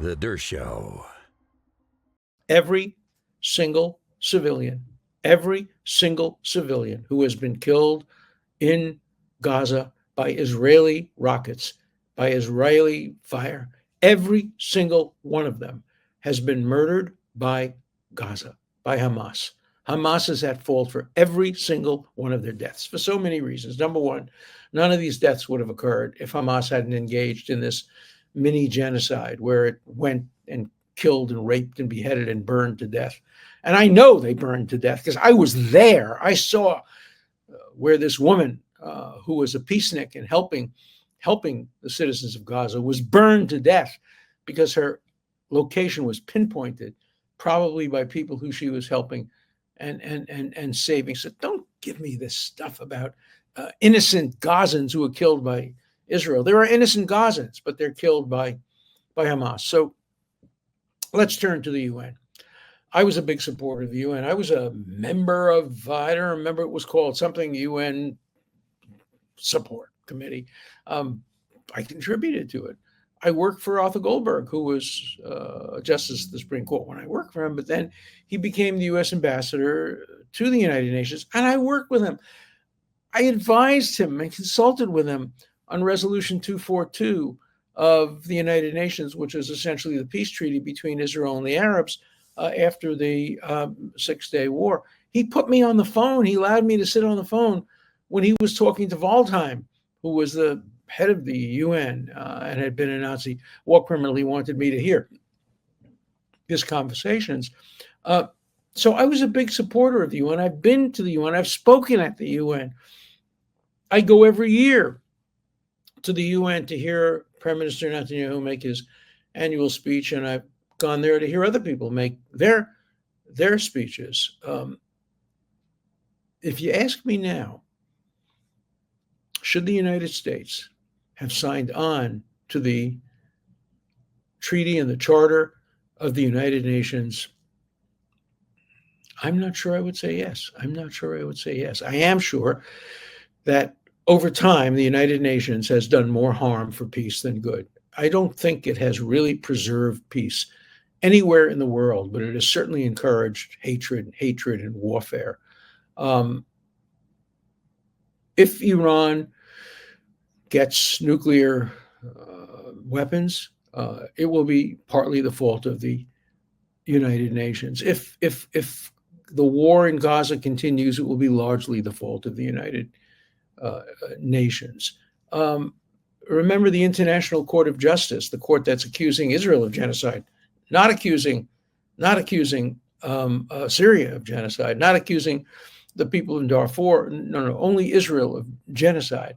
The Dershow. Every single civilian who has been killed in Gaza by Israeli rockets, by Israeli fire, every single one of them has been murdered by Gaza, by Hamas. Hamas is at fault for every single one of their deaths for so many reasons. Number one, none of these deaths would have occurred if Hamas hadn't engaged in this mini genocide where it went and killed and raped and beheaded and burned to death. And I know they burned to death because I was there. I saw where this woman who was a peacenik and helping the citizens of Gaza was burned to death because her location was pinpointed, probably by people who she was helping and saving. So don't give me this stuff about innocent Gazans who were killed by Israel. There are innocent Gazans, but they're killed by Hamas. So let's turn to the UN. I was a big supporter of the UN. I was a member of, I don't remember what it was called, something UN support committee. I contributed to it. I worked for Arthur Goldberg, who was Justice of the Supreme Court when I worked for him, but then he became the U.S. ambassador to the United Nations, and I worked with him. I advised him and consulted with him on Resolution 242 of the United Nations, which is essentially the peace treaty between Israel and the Arabs after the Six-Day War. He put me on the phone. He allowed me to sit on the phone when he was talking to Waldheim, who was the head of the UN and had been a Nazi war criminal. He wanted me to hear his conversations. So I was a big supporter of the UN. I've been to the UN. I've spoken at the UN. I go every year to the UN to hear Prime Minister Netanyahu make his annual speech, and I've gone there to hear other people make their speeches. If you ask me now, should the United States have signed on to the treaty and the charter of the United Nations, I'm not sure I would say yes. I am sure that over time, the United Nations has done more harm for peace than good. I don't think it has really preserved peace anywhere in the world, but it has certainly encouraged hatred and warfare. If Iran gets nuclear weapons, it will be partly the fault of the United Nations. If the war in Gaza continues, it will be largely the fault of the United Nations. Remember the International Court of Justice, the court that's accusing Israel of genocide, not accusing Syria of genocide, not accusing the people in Darfur. No, only Israel of genocide.